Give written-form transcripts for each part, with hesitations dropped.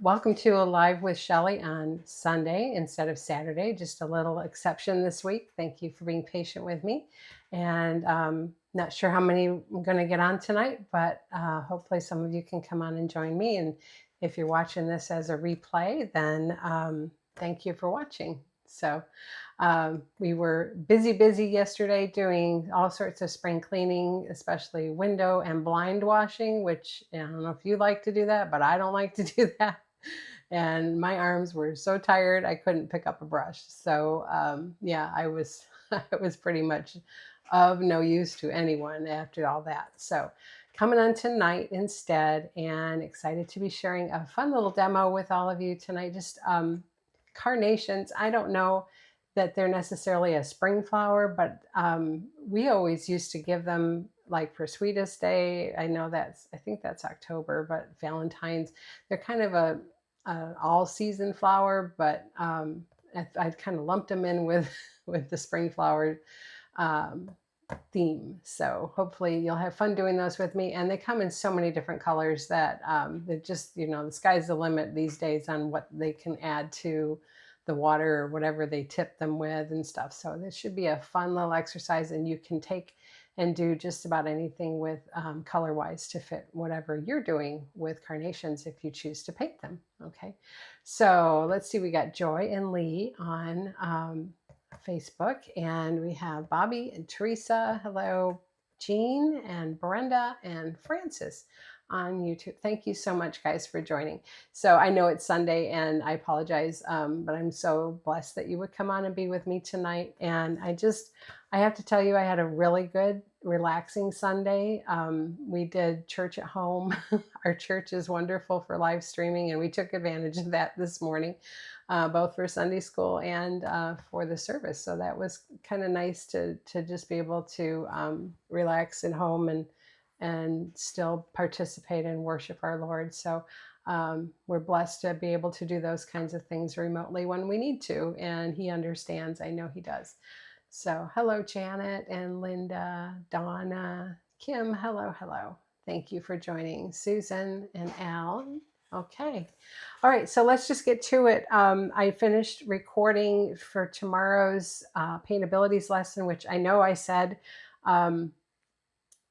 Welcome to a live with Shelly on Sunday instead of Saturday. Just a little exception this week. Thank you for being patient with me. And not sure how many I'm going to get on tonight, but hopefully some of you can come on and join me. And if you're watching this as a replay, then thank you for watching. So we were busy yesterday doing all sorts of spring cleaning, especially window and blind washing, which I don't know if you like to do that, but I don't like to do that. And my arms were so tired I couldn't pick up a brush. So yeah, I was I was pretty much of no use to anyone after all that. So coming on tonight instead, and excited to be sharing a fun little demo with all of you tonight. Just carnations. I don't know that they're necessarily a spring flower, but we always used to give them like for Sweetest Day. I think that's October, but Valentine's, they're kind of a all season flower, but I'd kind of lumped them in with with the spring flower theme. So hopefully you'll have fun doing those with me. And they come in so many different colors that they're just, the sky's the limit these days on what they can add to the water or whatever they tip them with and stuff. So this should be a fun little exercise, and you can take and do just about anything with color wise to fit whatever you're doing with carnations if you choose to paint them. Okay, so let's see, we got Joy and Lee on Facebook, and we have Bobby and Teresa. Hello, Jean and Brenda and Francis on YouTube. Thank you so much, guys, for joining. So I know it's Sunday, and I apologize, but I'm so blessed that you would come on and be with me tonight. And I have to tell you, I had a really good, relaxing Sunday. We did church at home. Our church is wonderful for live streaming, and we took advantage of that this morning, both for Sunday school and for the service. So that was kind of nice to just be able to relax at home and still participate and worship our Lord. So we're blessed to be able to do those kinds of things remotely when we need to, and He understands. I know He does. So hello, Janet and Linda, Donna, Kim, hello. Thank you for joining. Susan and Al. Okay. All right, so let's just get to it. I finished recording for tomorrow's paintabilities lesson, which I know I said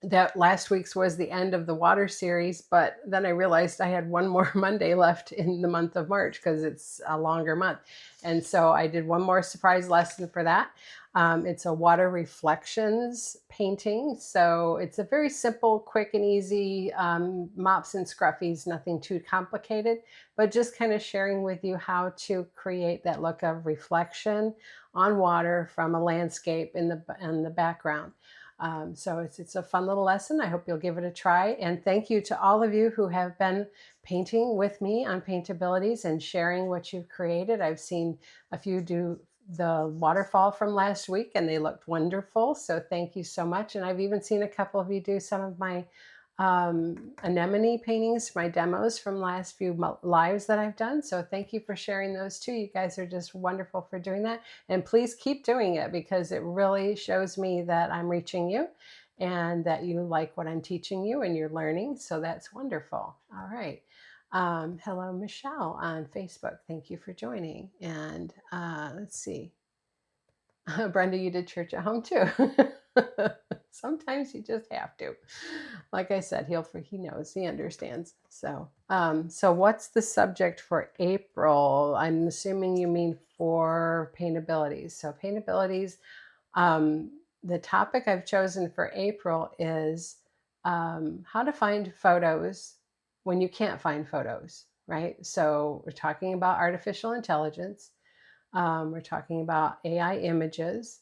that last week's was the end of the water series, but then I realized I had one more Monday left in the month of March because it's a longer month. And so I did one more surprise lesson for that. It's a water reflections painting. So it's a very simple, quick and easy mops and scruffies, nothing too complicated, but just kind of sharing with you how to create that look of reflection on water from a landscape in the background. So it's a fun little lesson. I hope you'll give it a try. And thank you to all of you who have been painting with me on Paintabilities and sharing what you've created. I've seen a few do the waterfall from last week, and they looked wonderful. So thank you so much. And I've even seen a couple of you do some of my anemone paintings, my demos from last few lives that I've done. So thank you for sharing those too. You guys are just wonderful for doing that. And please keep doing it, because it really shows me that I'm reaching you and that you like what I'm teaching you and you're learning. So that's wonderful. All right. Hello, Michelle on Facebook. Thank you for joining. And let's see. Brenda, you did church at home too. Sometimes you just have to. Like I said, he knows, he understands. So, so what's the subject for April? I'm assuming you mean for paintabilities. So paintabilities, the topic I've chosen for April is how to find photos when you can't find photos, right? So we're talking about artificial intelligence. We're talking about AI images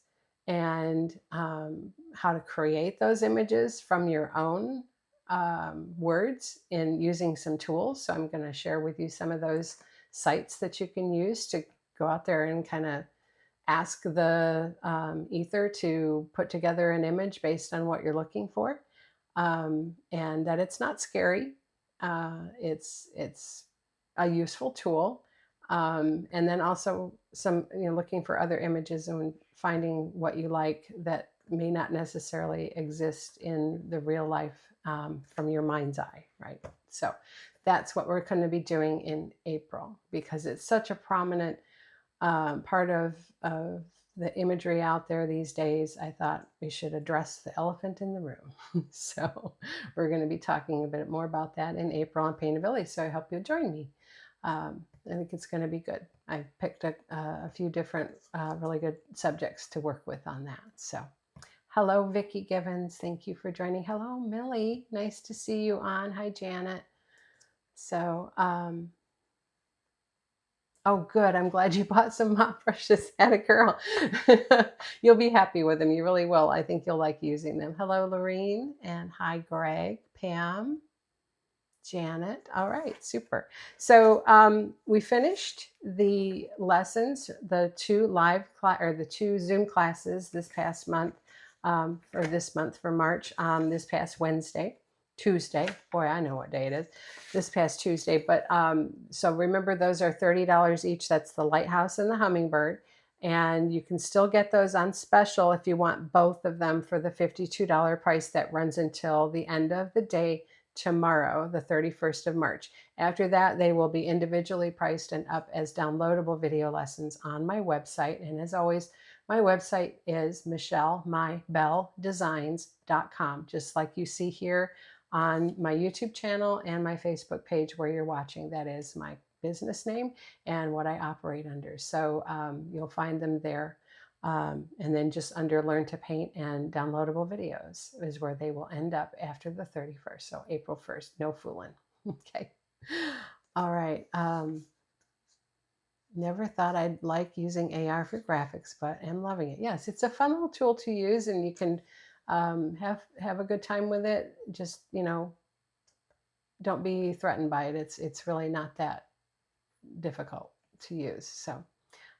and how to create those images from your own words in using some tools. So I'm going to share with you some of those sites that you can use to go out there and kind of ask the ether to put together an image based on what you're looking for, and that it's not scary. It's a useful tool. And then also some, looking for other images and finding what you like that may not necessarily exist in the real life from your mind's eye, right? So that's what we're going to be doing in April, because it's such a prominent part of the imagery out there these days. I thought we should address the elephant in the room. So we're going to be talking a bit more about that in April on Paintability. So I hope you'll join me. I think it's going to be good. I picked a few different really good subjects to work with on that. So hello, Vicki Givens. Thank you for joining. Hello, Millie. Nice to see you on. Hi, Janet. So, oh, good. I'm glad you bought some mop brushes. Atta girl. You'll be happy with them. You really will. I think you'll like using them. Hello, Lorene. And hi, Greg, Pam, Janet. All right, super. So we finished the lessons, the two the two Zoom classes this past month, or this month for March, this past Tuesday. Boy, I know what day it is. This past Tuesday. But so remember, those are $30 each. That's the Lighthouse and the Hummingbird. And you can still get those on special if you want both of them for the $52 price that runs until the end of the day tomorrow, the 31st of March. After that, they will be individually priced and up as downloadable video lessons on my website. And as always, my website is michellemybelledesigns.com, just like you see here on my YouTube channel and my Facebook page where you're watching. That is my business name and what I operate under. So you'll find them there. And then just under Learn to Paint and downloadable videos is where they will end up after the 31st. So April 1st, no fooling. Okay. All right. Never thought I'd like using AR for graphics, but I'm loving it. Yes, it's a fun little tool to use, and you can have a good time with it. Just, don't be threatened by it. It's really not that difficult to use. So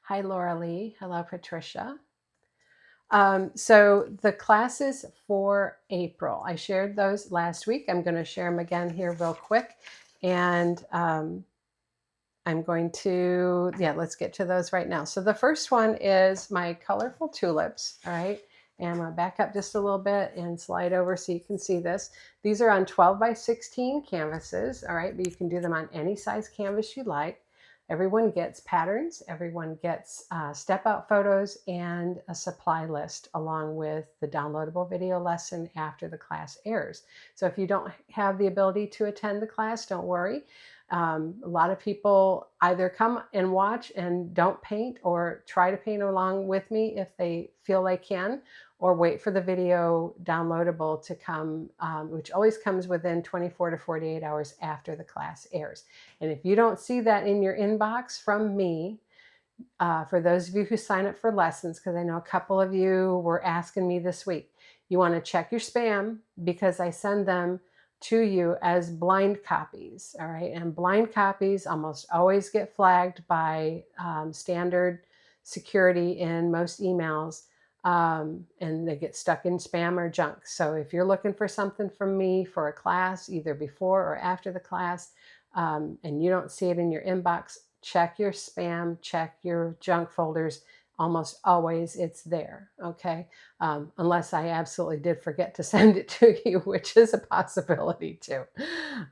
hi, Laura Lee. Hello, Patricia. So the classes for April, I shared those last week. I'm going to share them again here real quick. And I'm going to, let's get to those right now. So the first one is my colorful tulips. All right. And I'm going to back up just a little bit and slide over so you can see this. These are on 12 by 16 canvases. All right. But you can do them on any size canvas you like. Everyone gets patterns. Everyone gets step out photos and a supply list along with the downloadable video lesson after the class airs. So if you don't have the ability to attend the class, don't worry. A lot of people either come and watch and don't paint, or try to paint along with me if they feel they can, or wait for the video downloadable to come, which always comes within 24 to 48 hours after the class airs. And if you don't see that in your inbox from me, for those of you who sign up for lessons, because I know a couple of you were asking me this week, you want to check your spam, because I send them to you as blind copies. All right. And blind copies almost always get flagged by standard security in most emails. And they get stuck in spam or junk. So if you're looking for something from me for a class, either before or after the class, and you don't see it in your inbox, check your spam, check your junk folders. Almost always it's there, okay? Unless I absolutely did forget to send it to you, which is a possibility too.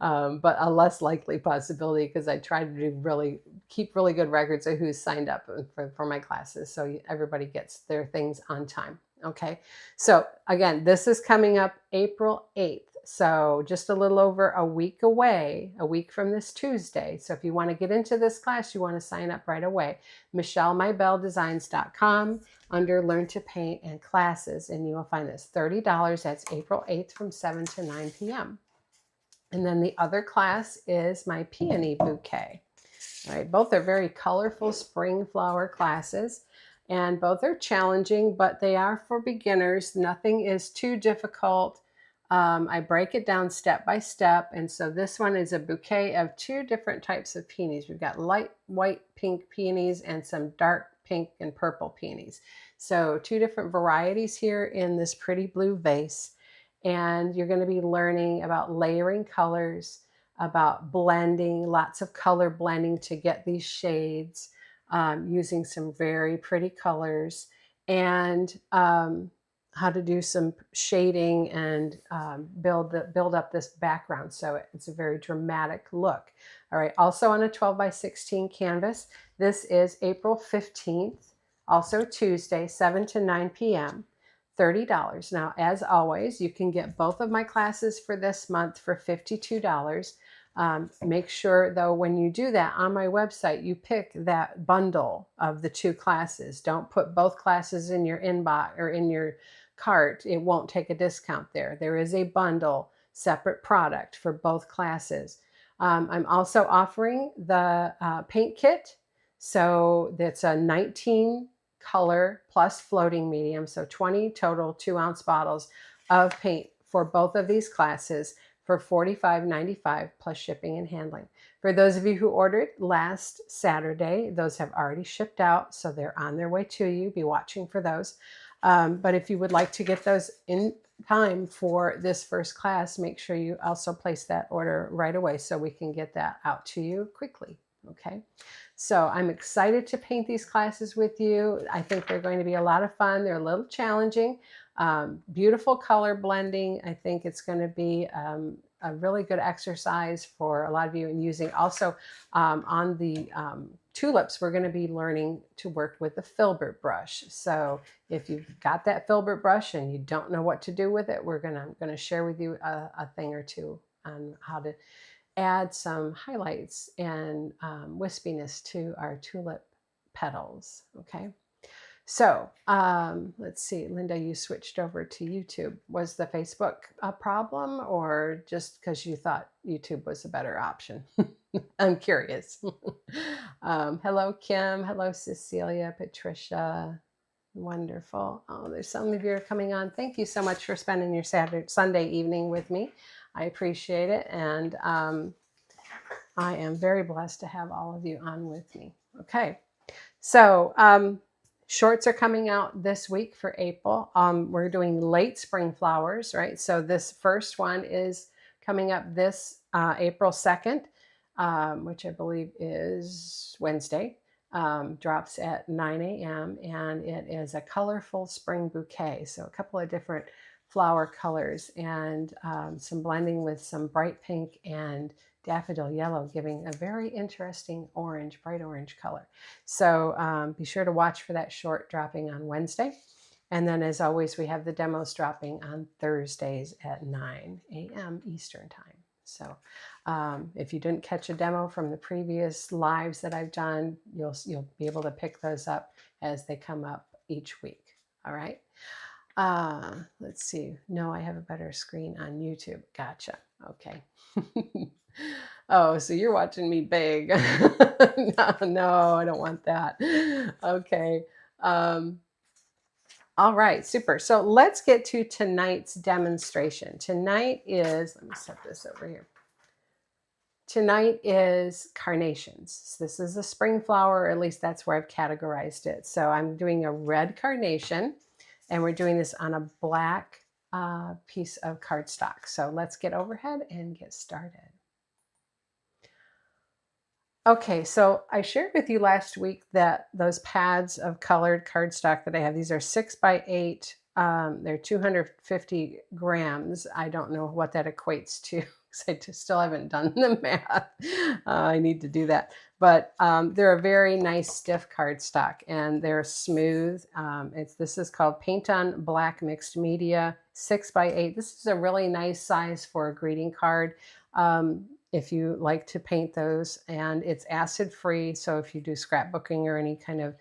But a less likely possibility, because I try to keep really good records of who's signed up for my classes, so everybody gets their things on time, okay? So again, this is coming up April 8th. So just a little over a week away, a week from this Tuesday. So if you want to get into this class, you want to sign up right away. michellemybelledesigns.com under Learn to Paint and Classes, and you will find this $30. That's April 8th from 7 to 9 p.m. And then the other class is my Peony Bouquet. All right, both are very colorful spring flower classes, and both are challenging, but they are for beginners. Nothing is too difficult. I break it down step by step. And so this one is a bouquet of two different types of peonies. We've got light white pink peonies and some dark pink and purple peonies. So two different varieties here in this pretty blue vase. And you're going to be learning about layering colors, about blending, lots of color blending to get these shades, using some very pretty colors. And how to do some shading and build up this background so it's a very dramatic look. All right, also on a 12 by 16 canvas. This is April 15th, also Tuesday, 7 to 9 p.m. $30. Now, as always, you can get both of my classes for this month for $52. Make sure, though, when you do that on my website, you pick that bundle of the two classes. Don't put both classes in your inbox or in your cart. It won't take a discount there. There is a bundle, separate product for both classes. I'm also offering the paint kit. So that's a 19 color plus floating medium. So 20 total 2-ounce bottles of paint for both of these classes for $45.95 plus shipping and handling. For those of you who ordered last Saturday, those have already shipped out, so they're on their way to you. Be watching for those. But if you would like to get those in time for this first class, make sure you also place that order right away so we can get that out to you quickly. Okay, so I'm excited to paint these classes with you. I think they're going to be a lot of fun. They're a little challenging. Beautiful color blending. I think it's going to be a really good exercise for a lot of you, and using also on the tulips, we're going to be learning to work with the filbert brush. So if you've got that filbert brush and you don't know what to do with it, I'm going to share with you a thing or two on how to add some highlights and wispiness to our tulip petals. Okay. So let's see, Linda, you switched over to YouTube. Was the Facebook a problem, or just because you thought YouTube was a better option? I'm curious. Hello, Kim. Hello, Cecilia, Patricia. Wonderful. Oh, there's some of you are coming on. Thank you so much for spending your Sunday evening with me. I appreciate it. And I am very blessed to have all of you on with me. Okay. So, shorts are coming out this week for April. We're doing late spring flowers, right? So this first one is coming up this April 2nd, which I believe is Wednesday. Drops at 9 a.m. and it is a colorful spring bouquet. So a couple of different flower colors and some blending with some bright pink and daffodil yellow, giving a very interesting orange, bright orange color. So be sure to watch for that short dropping on Wednesday. And then, as always, we have the demos dropping on Thursdays at 9 a.m. Eastern time. So if you didn't catch a demo from the previous lives that I've done, you'll be able to pick those up as they come up each week. All right. Let's see. No, I have a better screen on YouTube. Gotcha. Okay. Oh, so you're watching me big. No, I don't want that. Okay. All right, super. So let's get to tonight's demonstration. Tonight is, let me set this over here. Tonight is carnations. So this is a spring flower, or at least that's where I've categorized it. So I'm doing a red carnation, and we're doing this on a black piece of cardstock. So let's get overhead and get started. Okay, so I shared with you last week that those pads of colored cardstock that I have, these are 6 by 8. They're 250 grams. I don't know what that equates to because I still haven't done the math. I need to do that. But they're a very nice stiff cardstock, and they're smooth. This is called Paint on Black Mixed Media, 6 by 8. This is a really nice size for a greeting card. If you like to paint those, and it's acid free. So if you do scrapbooking or any kind of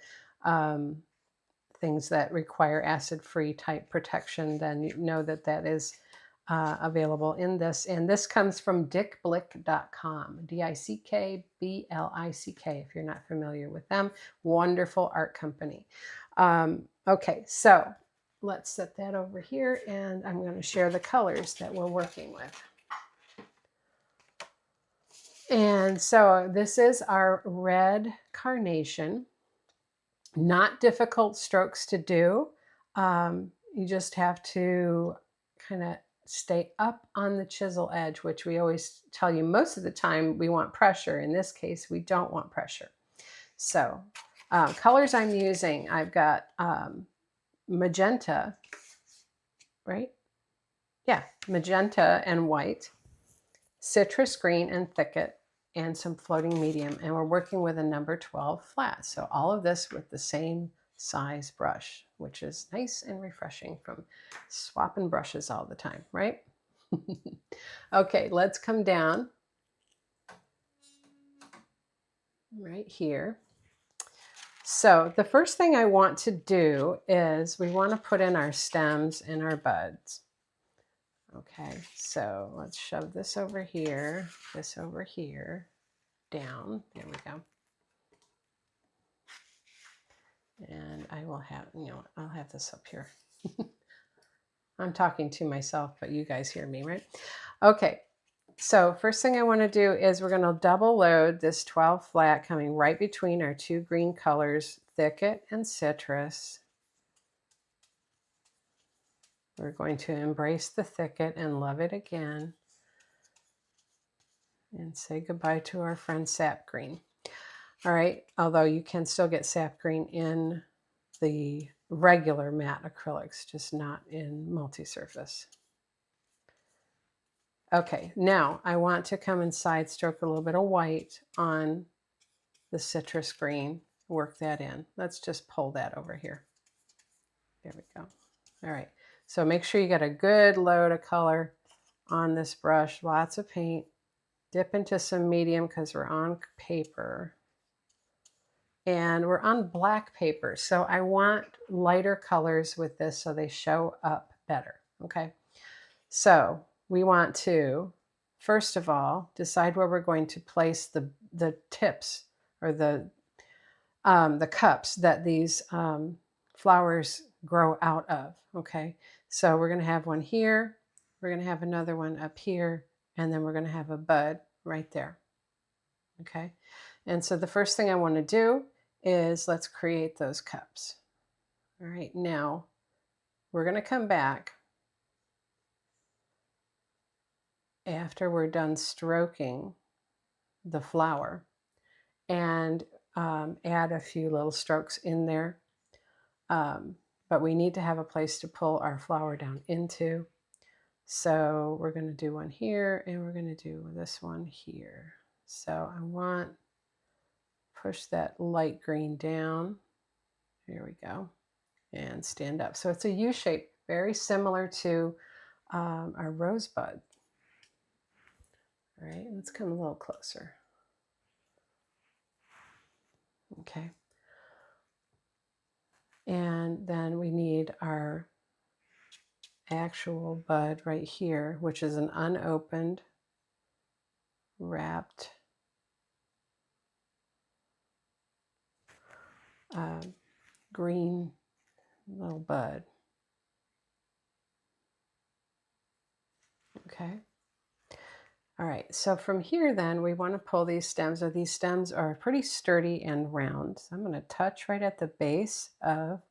things that require acid free type protection, then you know that that is available in this. And this comes from dickblick.com, DICKBLICK, if you're not familiar with them. Wonderful art company. Okay, so let's set that over here, and I'm going to share the colors that we're working with. And so this is our red carnation. Not difficult strokes to do. You just have to kind of stay up on the chisel edge, which we always tell you most of the time we want pressure. In this case, we don't want pressure. So colors I'm using, I've got magenta, right? Yeah, magenta and white, citrus green and thicket, and some floating medium. And we're working with a number 12 flat. So all of this with the same size brush, which is nice and refreshing from swapping brushes all the time, right? Okay, let's come down right here. So the first thing I want to do is we want to put in our stems and our buds. Okay, so let's shove this over here, down. There we go. And I will have, I'll have this up here. I'm talking to myself, but you guys hear me, right? Okay, so first thing I want to do is we're going to double load this 12 flat coming right between our two green colors, thicket and citrus. We're going to embrace the thicket and love it again. And say goodbye to our friend sap green. All right, although you can still get sap green in the regular matte acrylics, just not in multi-surface. Okay, now I want to come and side stroke a little bit of white on the citrus green, work that in. Let's just pull that over here. There we go. All right, so make sure you get a good load of color on this brush, lots of paint. Dip into some medium because we're on paper. And we're on black paper, so I want lighter colors with this so they show up better, okay? So we want to, first of all, decide where we're going to place the tips or the cups that these flowers grow out of, okay? So we're gonna have one here, we're gonna have another one up here, and then we're gonna have a bud right there, okay? And so the first thing I wanna do is let's create those cups. All right, now we're going to come back after we're done stroking the flower and add a few little strokes in there. But we need to have a place to pull our flower down into. So we're going to do one here and we're going to do this one here. So I want push that light green down. Here we go. And stand up. So it's a U shape, very similar to our rosebud. All right, let's come a little closer. Okay. And then we need our actual bud right here, which is an unopened, wrapped green little bud. Okay. All right, so from here then we want to pull these stems. So these stems are pretty sturdy and round. So I'm going to touch right at the base of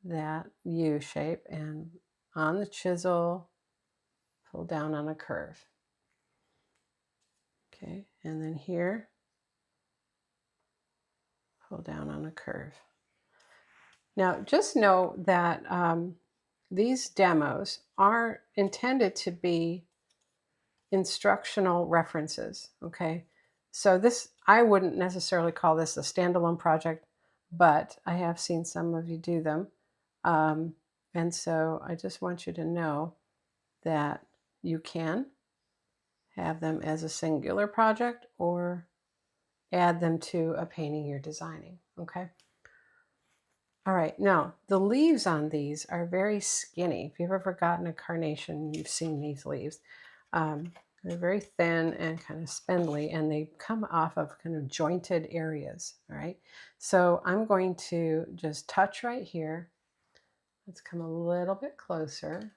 that U shape and on the chisel, pull down on a curve. Okay, and then here, pull down on a curve. Now, just know that these demos are intended to be instructional references, okay? So this, I wouldn't necessarily call this a standalone project, but I have seen some of you do them. And so I just want you to know that you can have them as a singular project or add them to a painting you're designing, okay? All right, now the leaves on these are very skinny. If you've ever gotten a carnation, you've seen these leaves. They're very thin and kind of spindly, and they come off of kind of jointed areas, all right? So I'm going to just touch right here. Let's come a little bit closer.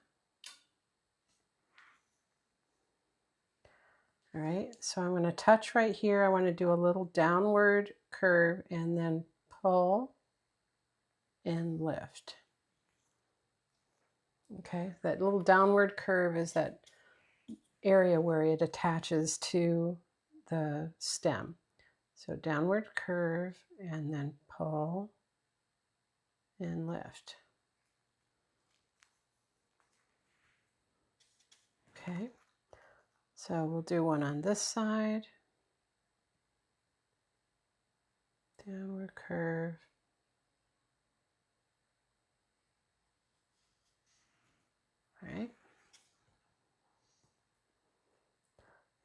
All right, so I'm going to touch right here. I want to do a little downward curve and then pull and lift. Okay, that little downward curve is that area where it attaches to the stem. So downward curve and then pull and lift. Okay, so we'll do one on this side. Downward curve. All right.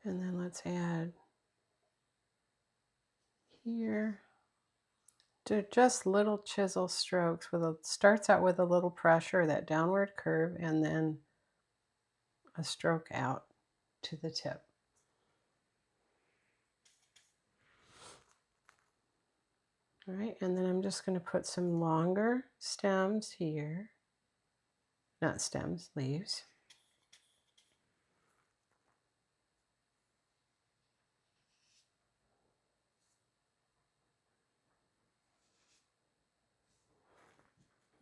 And then let's add here. Do just little chisel strokes with starts out with a little pressure, that downward curve, and then a stroke out to the tip. All right, and then I'm just going to put some longer stems here. Not stems, leaves.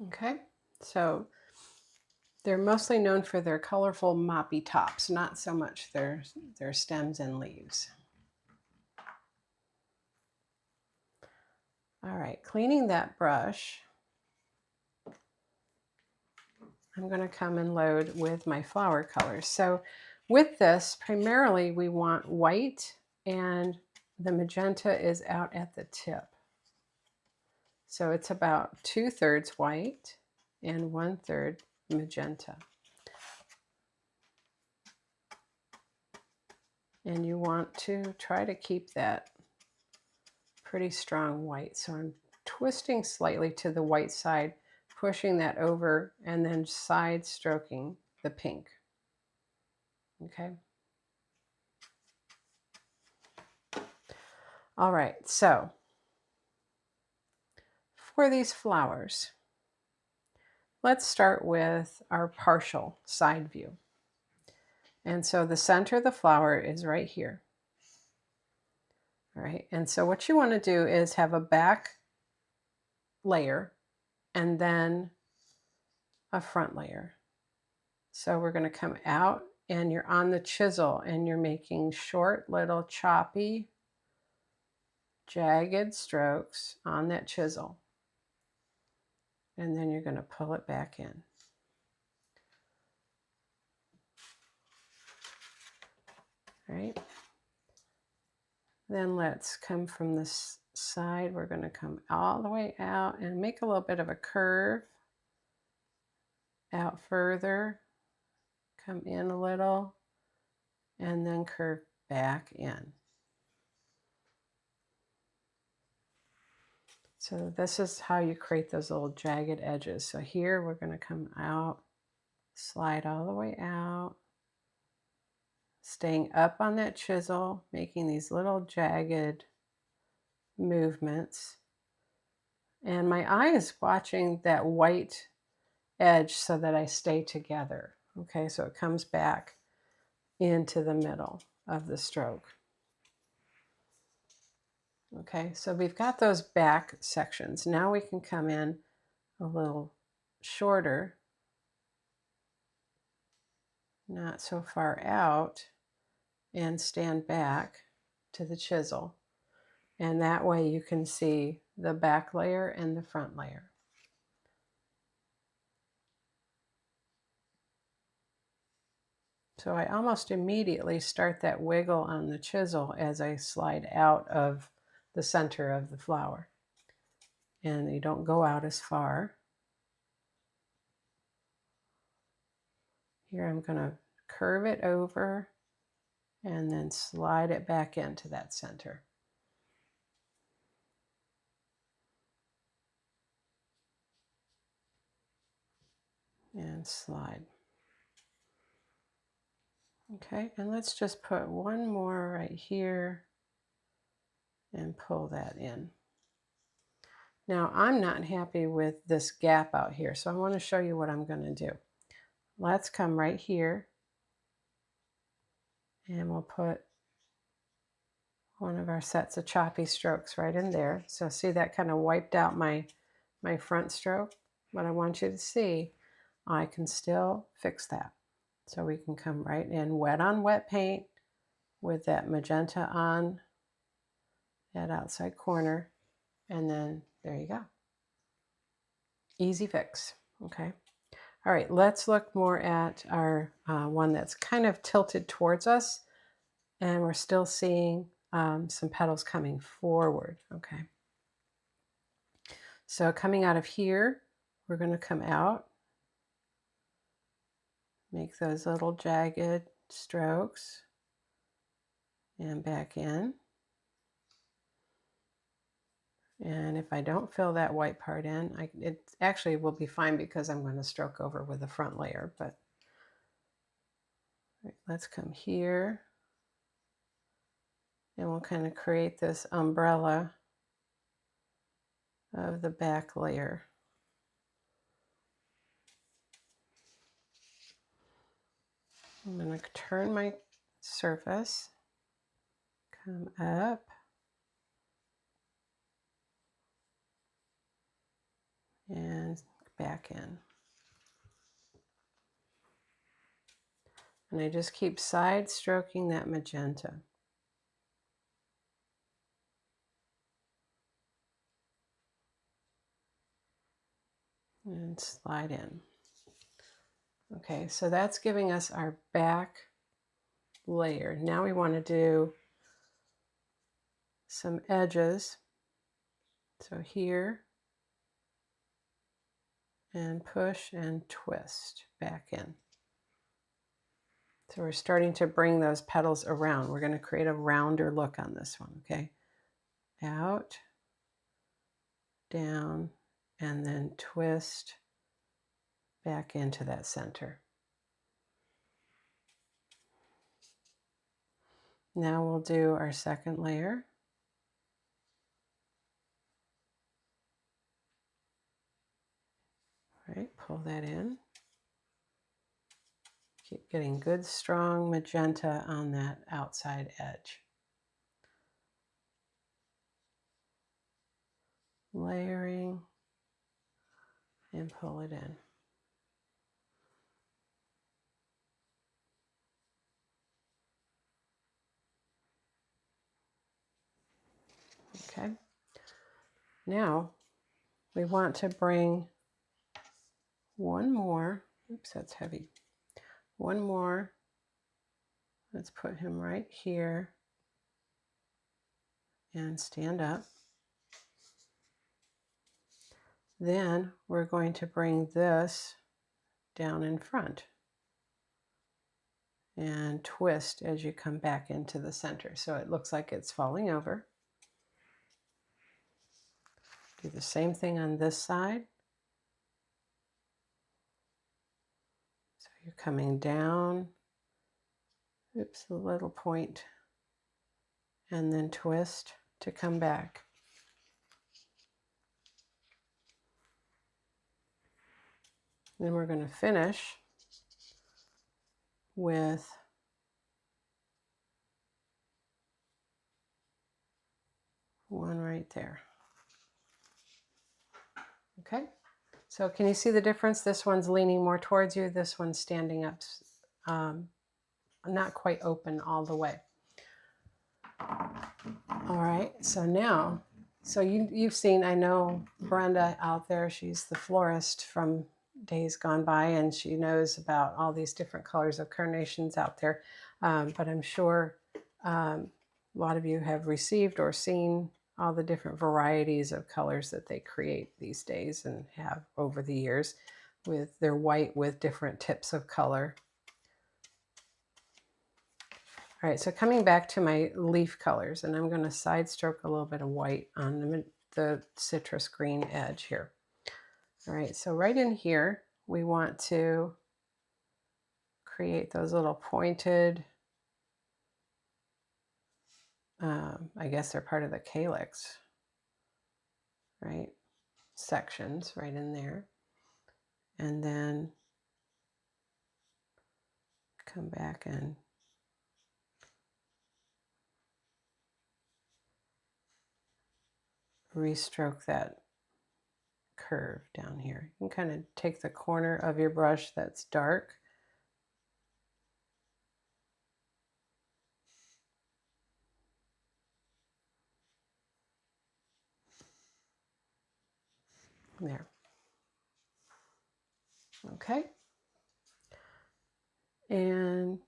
Okay, so they're mostly known for their colorful moppy tops, not so much their stems and leaves. All right, cleaning that brush, I'm going to come and load with my flower colors. So with this, primarily we want white, and the magenta is out at the tip. So it's about 2/3 white and 1/3 magenta. And you want to try to keep that pretty strong white. So I'm twisting slightly to the white side, pushing that over, and then side stroking the pink. Okay. All right, so for these flowers, let's start with our partial side view. And so the center of the flower is right here. All right, and so what you want to do is have a back layer and then a front layer. So we're going to come out, and you're on the chisel, and you're making short, little choppy, jagged strokes on that chisel. And then you're going to pull it back in. Right? Then let's come from this side. We're going to come all the way out and make a little bit of a curve out further, come in a little, and then curve back in. So this is how you create those little jagged edges. So here we're going to come out, slide all the way out, staying up on that chisel, making these little jagged movements. And my eye is watching that white edge so that I stay together. Okay, so it comes back into the middle of the stroke. Okay, so we've got those back sections. Now we can come in a little shorter, not so far out, and stand back to the chisel. And that way you can see the back layer and the front layer. So I almost immediately start that wiggle on the chisel as I slide out of the center of the flower. And you don't go out as far. Here I'm going to curve it over and then slide it back into that center. And slide. Okay, and let's just put one more right here and pull that in. Now I'm not happy with this gap out here, so I want to show you what I'm going to do. Let's come right here and we'll put one of our sets of choppy strokes right in there. So see, that kind of wiped out my front stroke. But I want you to see, I can still fix that. So we can come right in wet on wet paint with that magenta on that outside corner. And then there you go. Easy fix, okay? All right, let's look more at our one that's kind of tilted towards us, and we're still seeing some petals coming forward. Okay. So coming out of here, we're going to come out, make those little jagged strokes, and back in. And if I don't fill that white part in, it actually will be fine because I'm going to stroke over with the front layer. But right, let's come here, and we'll kind of create this umbrella of the back layer. I'm going to turn my surface, come up, and back in. And I just keep side stroking that magenta. And slide in. Okay, so that's giving us our back layer. Now we want to do some edges. So here, and push and twist back in. So we're starting to bring those petals around. We're going to create a rounder look on this one, okay? Out, down, and then twist back into that center. Now we'll do our second layer. All right, pull that in. Keep getting good, strong magenta on that outside edge. Layering and pull it in. Okay. Now we want to bring one more. Oops, that's heavy. One more. Let's put him right here and stand up. Then we're going to bring this down in front and twist as you come back into the center. So it looks like it's falling over. Do the same thing on this side. So you're coming down, oops, a little point, and then twist to come back. Then we're going to finish with one right there. Okay, so can you see the difference? This one's leaning more towards you. This one's standing up, not quite open all the way. All right, so now, so you've seen, I know Brenda out there, she's the florist from days gone by, and she knows about all these different colors of carnations out there. But I'm sure a lot of you have received or seen all the different varieties of colors that they create these days and have over the years with their white with different tips of color. All right, so coming back to my leaf colors, and I'm going to side stroke a little bit of white on the citrus green edge here. All right, so right in here, we want to create those little pointed, I guess they're part of the calyx, right? Sections right in there. And then come back and restroke that curve down here. You can kind of take the corner of your brush that's dark there. Okay. And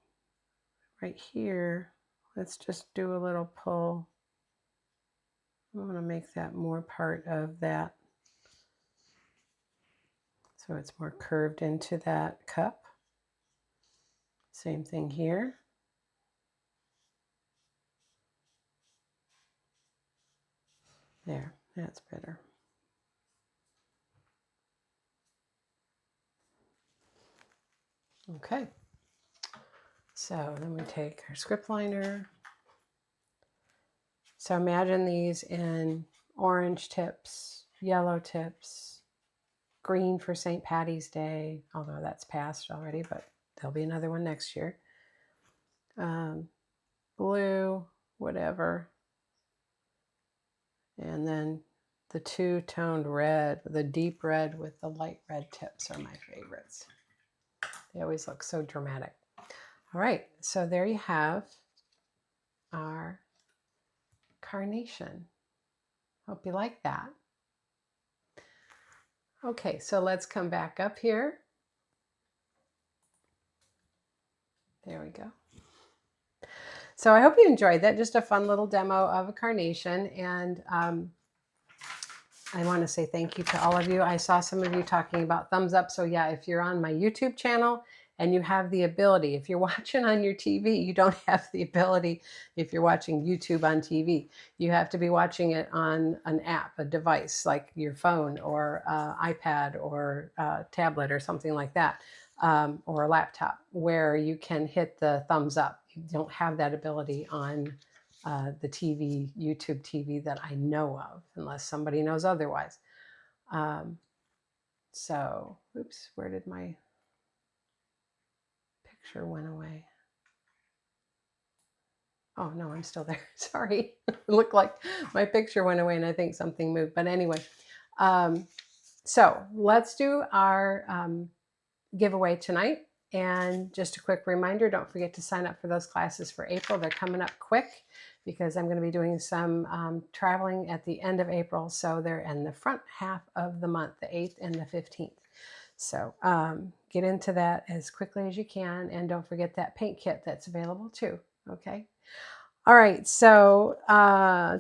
right here, let's just do a little pull. I want to make that more part of that. So it's more curved into that cup. Same thing here. There, that's better. Okay. So then we take our script liner. So imagine these in orange tips, yellow tips, green for St. Patty's Day, although that's passed already, but there'll be another one next year. Blue, whatever. And then the two-toned red, the deep red with the light red tips are my favorites. They always look so dramatic. All right, so there you have our carnation. Hope you like that. Okay, so let's come back up here. There we go. So I hope you enjoyed that. Just a fun little demo of a carnation. And I want to say thank you to all of you. I saw some of you talking about thumbs up. So yeah, if you're on my YouTube channel and you have the ability, if you're watching on your TV, you don't have the ability if you're watching YouTube on TV. You have to be watching it on an app, a device like your phone or iPad or tablet or something like that, or a laptop where you can hit the thumbs up. You don't have that ability on the TV, YouTube TV that I know of, unless somebody knows otherwise. So, oops, where did my picture went away? Oh, no, I'm still there. Sorry. It looked like my picture went away and I think something moved. But anyway, so let's do our giveaway tonight. And just a quick reminder, don't forget to sign up for those classes for April. They're coming up quick because I'm going to be doing some traveling at the end of April. So they're in the front half of the month, the 8th and the 15th. So get into that as quickly as you can. And don't forget that paint kit that's available too. Okay. All right, so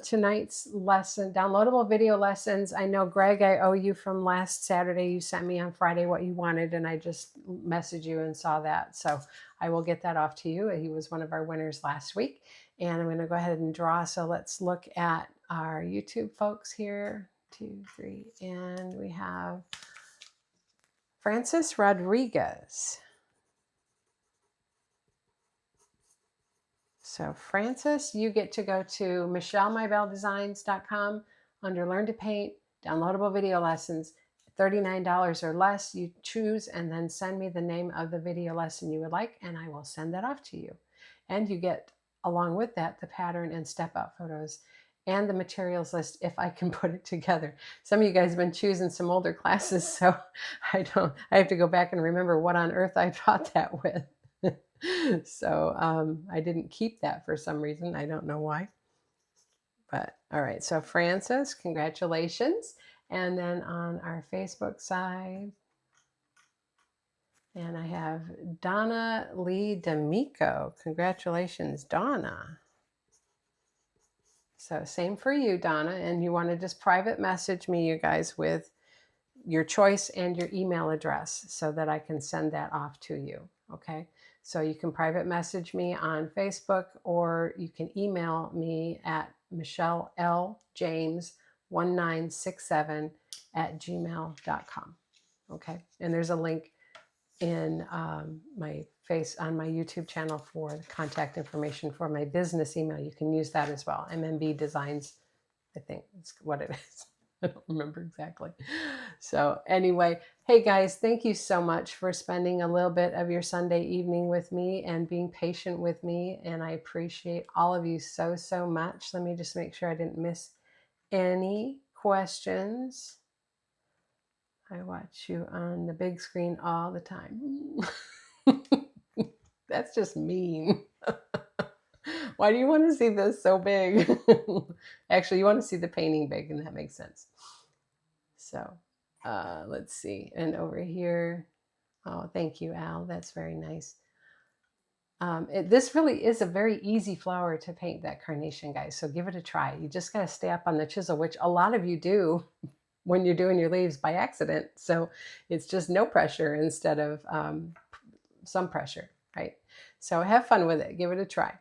tonight's lesson, downloadable video lessons. I know, Greg, I owe you from last Saturday. You sent me on Friday what you wanted, and I just messaged you and saw that. So I will get that off to you. He was one of our winners last week. And I'm going to go ahead and draw. So let's look at our YouTube folks here. 2, 3, and we have Francis Rodriguez. So Francis, you get to go to michellemybelledesigns.com under Learn to Paint, downloadable video lessons, $39 or less. You choose and then send me the name of the video lesson you would like, and I will send that off to you. And you get, along with that, the pattern and step-out photos and the materials list if I can put it together. Some of you guys have been choosing some older classes, so I have to go back and remember what on earth I taught that with. So I didn't keep that for some reason. I don't know why. But all right, so Francis, congratulations. And then on our Facebook side, and I have Donna Lee D'Amico. Congratulations, Donna. So same for you, Donna. And you want to just private message me, you guys, with your choice and your email address so that I can send that off to you. Okay. So you can private message me on Facebook, or you can email me at michelleljames1967@gmail.com. Okay. And there's a link in on my YouTube channel for the contact information for my business email. You can use that as well. MMB Designs, I think is what it is. I don't remember exactly. So anyway, hey guys, thank you so much for spending a little bit of your Sunday evening with me and being patient with me. And I appreciate all of you so, so much. Let me just make sure I didn't miss any questions. I watch you on the big screen all the time. That's just mean. Why do you want to see this so big? Actually, you want to see the painting big, and that makes sense. So let's see. And over here, Oh, thank you, Al. That's very nice. This really is a very easy flower to paint, that carnation, guys. So give it a try. You just got to stay up on the chisel, which a lot of you do when you're doing your leaves by accident. So it's just no pressure instead of some pressure, right? So have fun with it. Give it a try.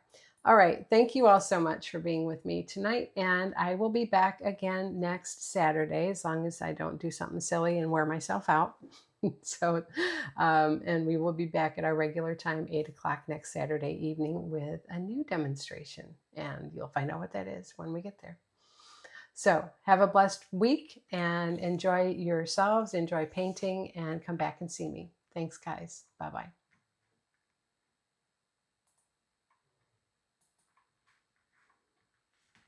All right. Thank you all so much for being with me tonight. And I will be back again next Saturday, as long as I don't do something silly and wear myself out. So, and we will be back at our regular time, 8 o'clock next Saturday evening, with a new demonstration. And you'll find out what that is when we get there. So have a blessed week and enjoy yourselves, enjoy painting, and come back and see me. Thanks, guys. Bye-bye.